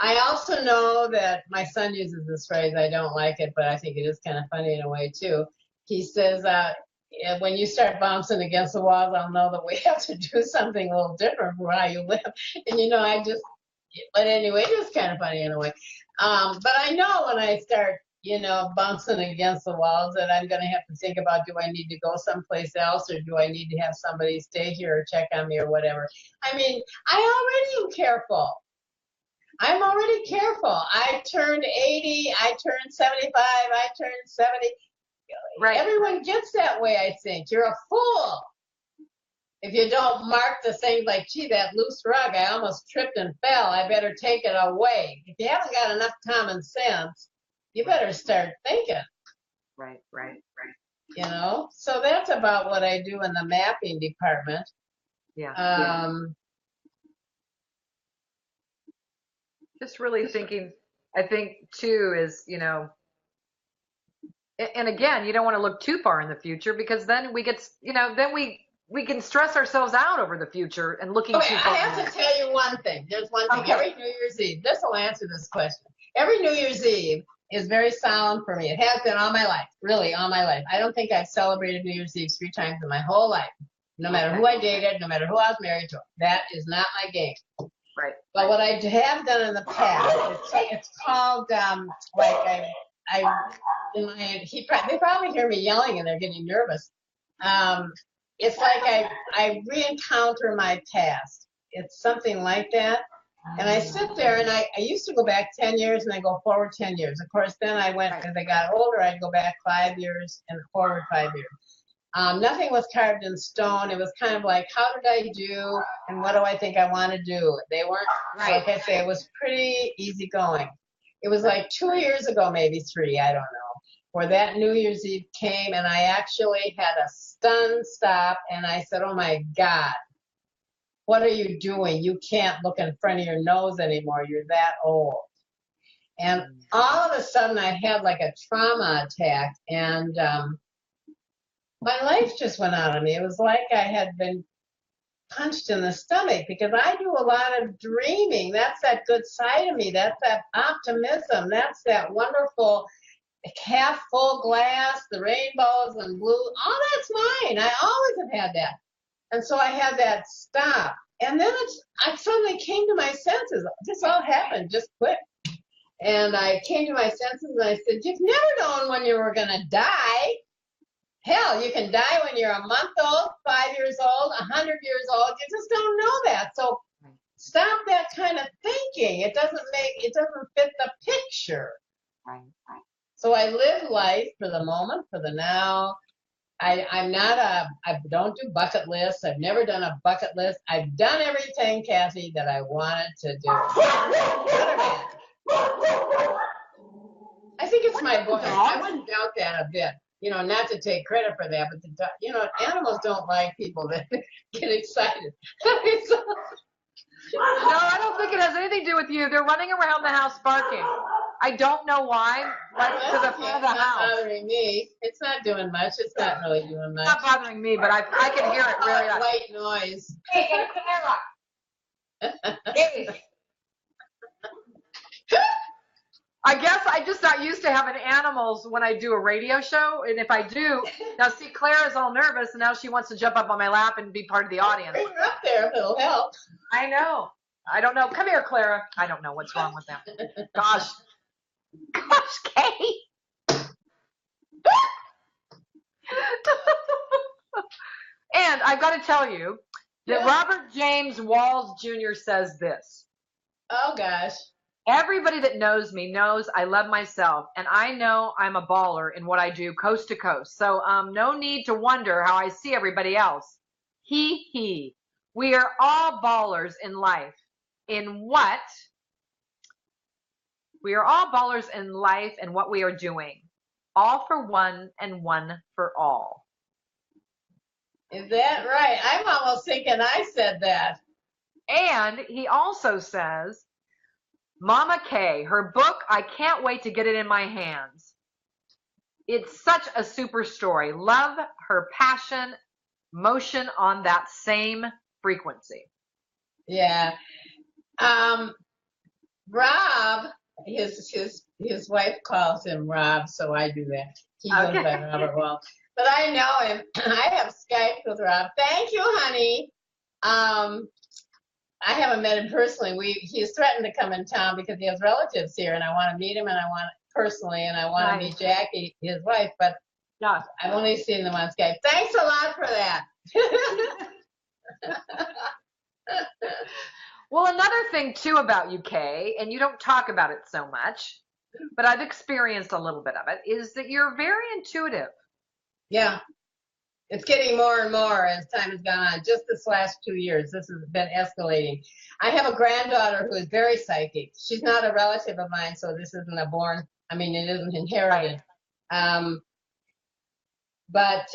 I also know that my son uses this phrase. I don't like it, but I think it is kind of funny in a way too. He says, when you start bouncing against the walls, I'll know that we have to do something a little different from how you live. And, but anyway, it is kind of funny in a way. But I know when I start, bouncing against the walls that I'm going to have to think about, do I need to go someplace else or do I need to have somebody stay here or check on me or whatever? I mean, I already am careful. I'm already careful. I turned 80, I turned 75, I turned 70. Right. Everyone gets that way, I think. You're a fool if you don't mark the things like, gee, that loose rug, I almost tripped and fell. I better take it away. If you haven't got enough common sense, you better start thinking. Right. So that's about what I do in the mapping department. Yeah. Just really thinking, I think too is, and again, you don't want to look too far in the future because then we get, then we can stress ourselves out over the future and looking too far. I have to tell you one thing. There's one thing. Okay. Every New Year's Eve, this will answer this question. Every New Year's Eve is very solemn for me. It has been all my life, really all my life. I don't think I've celebrated New Year's Eve 3 times in my whole life, no matter who I dated, no matter who I was married to. That is not my game. Right. But what I have done in the past, it's called they probably hear me yelling and they're getting nervous. It's like I re-encounter my past. It's something like that. And I sit there and I used to go back 10 years and I go forward 10 years. Of course, then I went, as I got older, I'd go back 5 years and forward 5 years. Nothing was carved in stone. It was kind of like, how did I do and what do I think I want to do? They weren't, like I say, it was pretty easy going. it was like 2 years ago, maybe 3, I don't know, where that New Year's Eve came and I actually had a stunned stop and I said, oh my God, what are you doing? You can't look in front of your nose anymore. You're that old. And all of a sudden I had like a trauma attack and my life just went out of me. It was like I had been punched in the stomach because I do a lot of dreaming. That's that good side of me. That's that optimism. That's that wonderful half full glass, the rainbows and blue. All that's mine. I always have had that. And so I had that stop. And then I suddenly came to my senses. This all happened just quick. And I came to my senses and I said, you've never known when you were going to die. Hell, you can die when you're a month old, 5 years old, 100 years old. You just don't know that. So stop that kind of thinking. It doesn't fit the picture. Right. So I live life for the moment, for the now. I don't do bucket lists. I've never done a bucket list. I've done everything, Kathy, that I wanted to do. I think it's my voice. I wouldn't doubt that a bit. Not to take credit for that, but animals don't like people that get excited. No, I don't think it has anything to do with you. They're running around the house barking. I don't know why, but to the front of the house. It's not bothering me. It's not doing much. It's not really doing much. It's not bothering me, but I can hear it really loud. White noise. Hey, get a camera. Hey. I guess I'm just not used to having animals when I do a radio show. And if I do, now see, Clara's all nervous, and now she wants to jump up on my lap and be part of the audience. Bring her up there if it'll help. I know. I don't know. Come here, Clara. I don't know what's wrong with them. Gosh, Kaye. And I've got to tell you that Robert James Walls Jr. says this. Oh, gosh. Everybody that knows me knows I love myself, and I know I'm a baller in what I do coast to coast. So no need to wonder how I see everybody else. He. We are all ballers in life. In what? We are all ballers in life and what we are doing. All for one and one for all. Is that right? I'm almost thinking I said that. And he also says, Mama Kaye, her book, I can't wait to get it in my hands. It's such a super story. Love her passion, motion on that same frequency. Yeah. Rob, his wife calls him Rob, so I do that. He goes by Robert Wall. But I know him. I have Skyped with Rob. Thank you, honey. I haven't met him personally. He's threatened to come in town because he has relatives here, and I want to meet him, and I want personally, and I want to meet Jackie, his wife. But I've only seen them on Skype. Thanks a lot for that. Well, another thing too about you, Kaye, and you don't talk about it so much, but I've experienced a little bit of it, is that you're very intuitive. Yeah. It's getting more and more as time has gone on. Just this last 2 years, this has been escalating. I have a granddaughter who is very psychic. She's not a relative of mine, so this isn't it isn't inherited. But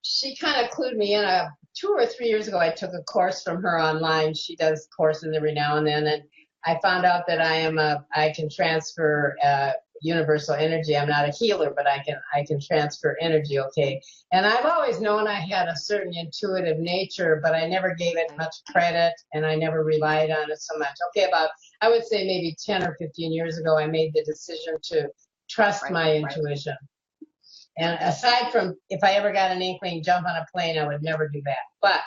she kind of clued me in. 2 or 3 years ago, I took a course from her online. She does courses every now and then, and I found out that I can transfer universal energy. I'm not a healer, but I can transfer energy, okay? And I've always known I had a certain intuitive nature, but I never gave it much credit, and I never relied on it so much. Okay, I would say maybe 10 or 15 years ago, I made the decision to trust my intuition. And aside from if I ever got an inkling, jump on a plane, I would never do that. But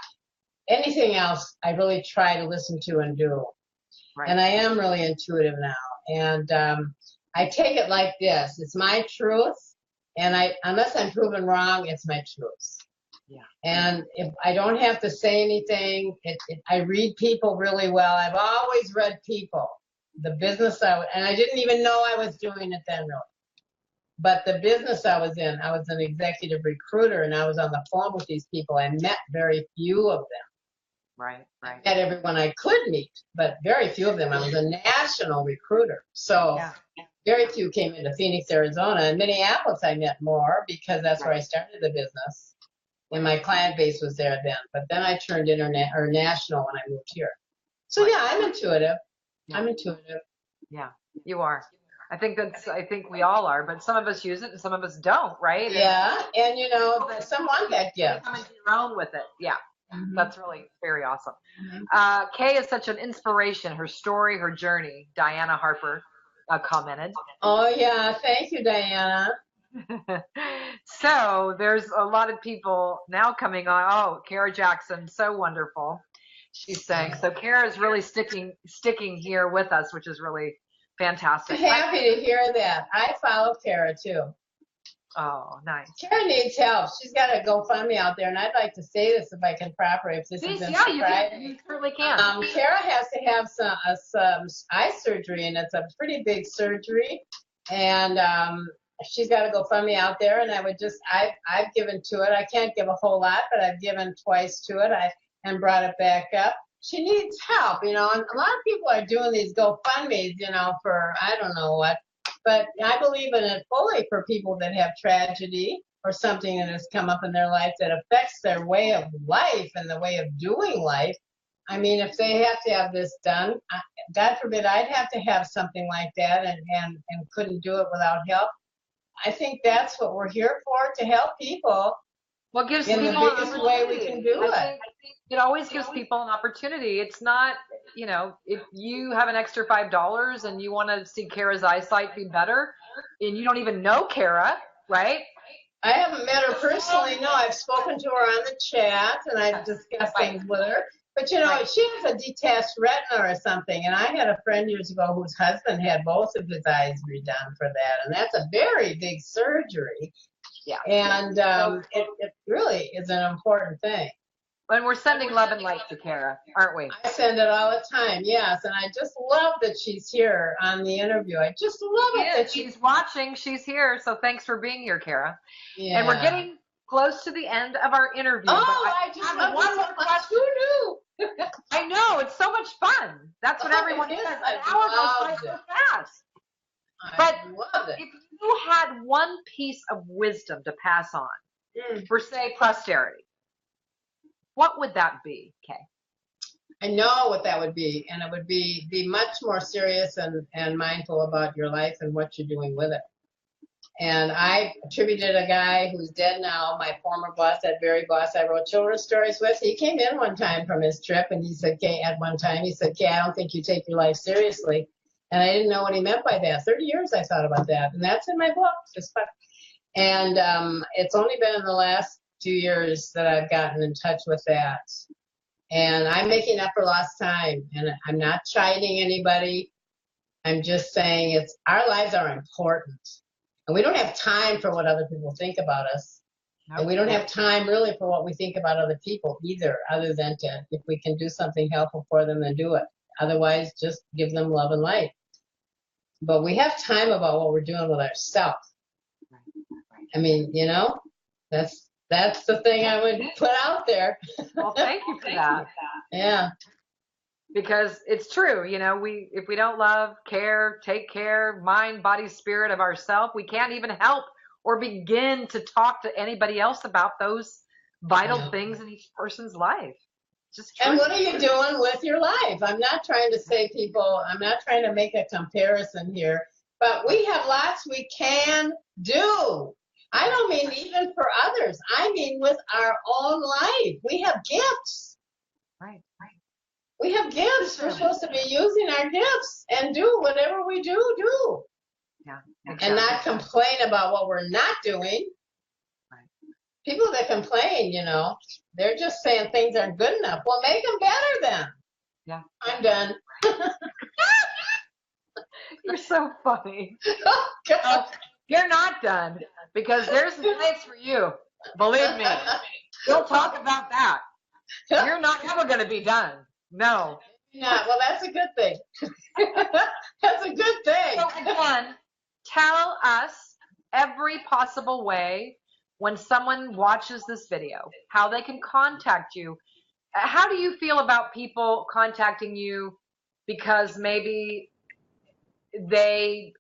anything else, I really try to listen to and do. Right. And I am really intuitive now. And I take it like this. It's my truth. And unless I'm proven wrong, it's my truth. Yeah. And if I don't have to say anything, I read people really well. I've always read people. The business and I didn't even know I was doing it then, really. But the business I was in, I was an executive recruiter, and I was on the phone with these people. I met very few of them. Right. I met everyone I could meet, but very few of them. I was a national recruiter. So very few came into Phoenix, Arizona. In Minneapolis, I met more because that's where I started the business. And my client base was there then. But then I turned national when I moved here. So yeah, I'm intuitive. Yeah. I'm intuitive. Yeah, you are. I think we all are, but some of us use it and some of us don't, right? Yeah, and you know, some want that gift. Come into your own with it. Yeah, that's really very awesome. Kaye is such an inspiration. Her story, her journey. Diana Harper commented. Oh yeah, thank you, Diana. So there's a lot of people now coming on. Oh, Kara Jackson, so wonderful. She's saying so. Kara is really sticking here with us, which is really fantastic. I'm happy to hear that. I follow Kara too. Oh, nice. Kara needs help. She's got a GoFundMe out there, and I'd like to say this if I can properly. If this isn't you certainly can. Kara has to have some eye surgery, and it's a pretty big surgery, and she's got to GoFundMe out there. And I've given to it. I can't give a whole lot, but I've given twice to it. And brought it back up. She needs help, you know, and a lot of people are doing these GoFundMes, you know, for I don't know what, but I believe in it fully for people that have tragedy or something that has come up in their life that affects their way of life and the way of doing life. I mean, if they have to have this done, God forbid I'd have to have something like that and couldn't do it without help. I think that's what we're here for, to help people. Well, gives in people the biggest way we can do it. I think it always gives people an opportunity. It's not, you know, if you have an extra $5 and you want to see Kara's eyesight be better, and you don't even know Kara, right? I haven't met her personally. No, I've spoken to her on the chat and I've discussed things with her. But you know, she has a detached retina or something. And I had a friend years ago whose husband had both of his eyes redone for that, and that's a very big surgery. Yeah, and it really is an important thing. And we're sending love and light to Kara, aren't we? I send it all the time, yes. And I just love that she's here on the interview. I just love it that she's watching. She's here. So thanks for being here, Kara. Yeah. And we're getting close to the end of our interview. Oh, I just have one more question. Who knew? I know. It's so much fun. That's what everyone says. An hour goes by so fast. But if you had one piece of wisdom to pass on for, say, posterity, what would that be, Kaye? I know what that would be, and it would be much more serious and mindful about your life and what you're doing with it. And I attributed a guy who's dead now, my former boss, that very boss I wrote children's stories with. He came in one time from his trip, and he said, Kaye, at one time, he said, Kaye, I don't think you take your life seriously. And I didn't know what he meant by that. 30 years I thought about that. And that's in my book. And it's only been in the last 2 years that I've gotten in touch with that. And I'm making up for lost time. And I'm not chiding anybody. I'm just saying our lives are important. And we don't have time for what other people think about us. Nope. And we don't have time really for what we think about other people either, other than if we can do something helpful for them, then do it. Otherwise, just give them love and light. But we have time about what we're doing with ourselves. I mean, you know, that's the thing I would put out there. Well, thank you for that. Yeah. Because it's true, you know, if we don't love, care, take care, mind, body, spirit of ourselves, we can't even help or begin to talk to anybody else about those vital things in each person's life. And what are you doing with your life? I'm not trying to say I'm not trying to make a comparison here, but we have lots we can do. I don't mean even for others. I mean with our own life. We have gifts. Right. We have gifts. We're supposed to be using our gifts and do whatever we do. Yeah. Exactly. And not complain about what we're not doing. People that complain, you know, they're just saying things aren't good enough. Well, make them better then. Yeah. I'm done. You're so funny. Oh, you're not done, because there's a place for you. Believe me. We'll talk about that. You're not ever going to be done. No. Yeah, well, that's a good thing. That's a good thing. So again, tell us every possible way when someone watches this video, how they can contact you. How do you feel about people contacting you because maybe they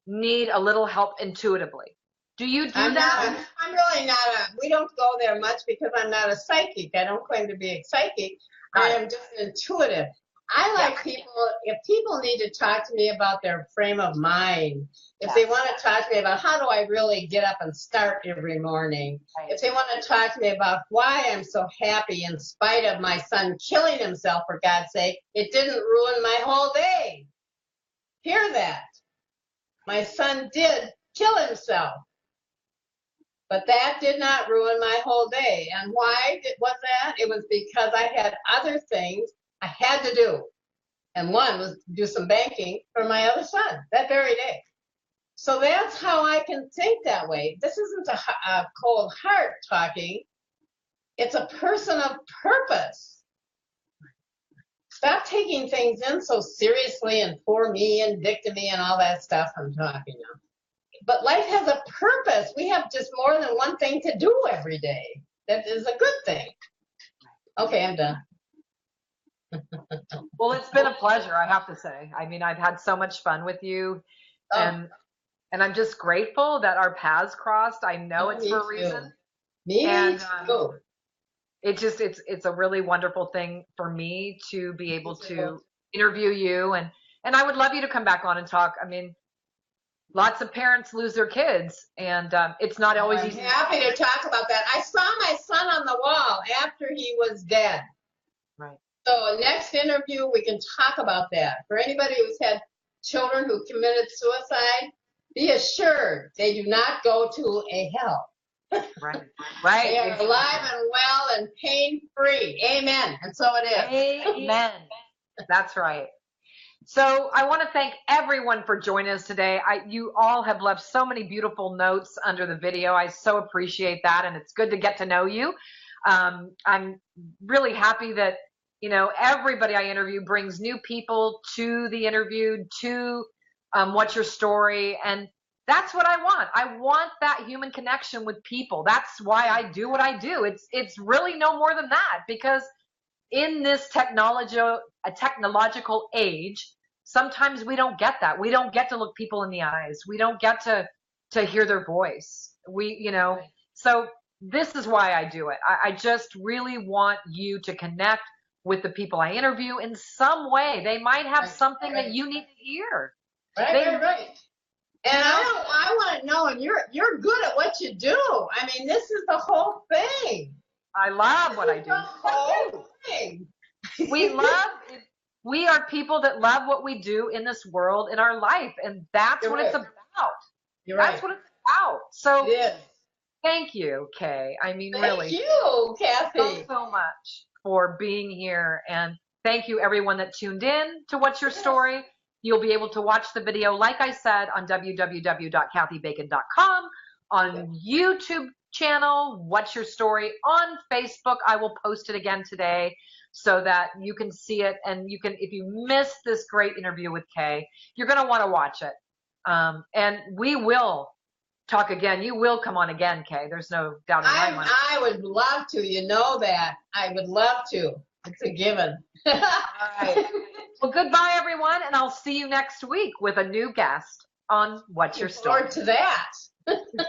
need a little help intuitively. Do you do that? I'm really not we don't go there much because I'm not a psychic. I don't claim to be a psychic. I am just intuitive. I like people, if people need to talk to me about their frame of mind, if they want to talk to me about how do I really get up and start every morning, if they want to talk to me about why I'm so happy in spite of my son killing himself, for God's sake, it didn't ruin my whole day. Hear that. My son did kill himself. But that did not ruin my whole day. And why was that? It was because I had other things I had to do. And one was do some banking for my other son that very day. So that's how I can think that way. This isn't a cold heart talking. It's a person of purpose. Stop taking things in so seriously and poor me and victimy and all that stuff I'm talking of. But life has a purpose. We have just more than one thing to do every day. That is a good thing. Okay, I'm done. Well, it's been a pleasure, I have to say. I mean, I've had so much fun with you, and I'm just grateful that our paths crossed. I know it's for a reason. Me too. It's a really wonderful thing for me to be able to interview you, and I would love you to come back on and talk. I mean, lots of parents lose their kids, and it's not always easy. I'm happy to talk about that. I saw my son on the wall after he was dead. Right. So next interview, we can talk about that. For anybody who's had children who committed suicide, be assured they do not go to a hell. Right. Right. They are alive and well and pain-free. Amen. And so it is. Amen. That's right. So I want to thank everyone for joining us today. You all have left so many beautiful notes under the video. I so appreciate that, and it's good to get to know you. I'm really happy that, you know, everybody I interview brings new people to the interview, to What's Your Story, and that's what I want. I want that human connection with people. That's why I do what I do. It's really no more than that, because in this technological age, sometimes we don't get that. We don't get to look people in the eyes. We don't get to hear their voice. So this is why I do it. I just really want you to connect with the people I interview in some way. They might have something that you need to hear. Right. And I want to know, and you're good at what you do. I mean, this is the whole thing. I love what I do. The whole thing. We are people that love what we do in this world, in our life, and that's what it's about. That's what it's about. So thank you, Kaye. I mean, really. Thank you, Kathy. So much for being here, and thank you everyone that tuned in to What's Your Story. You'll be able to watch the video, like I said, on www.kathybacon.com, on YouTube channel, What's Your Story, on Facebook. I will post it again today so that you can see it, and you can, if you missed this great interview with Kaye, you're going to want to watch it. And we will talk again. You will come on again, Kaye. There's no doubt in my mind. I would love to. You know that. I would love to. It's a given. All right. Well, goodbye, everyone, and I'll see you next week with a new guest on What's Your Story. Look forward to that.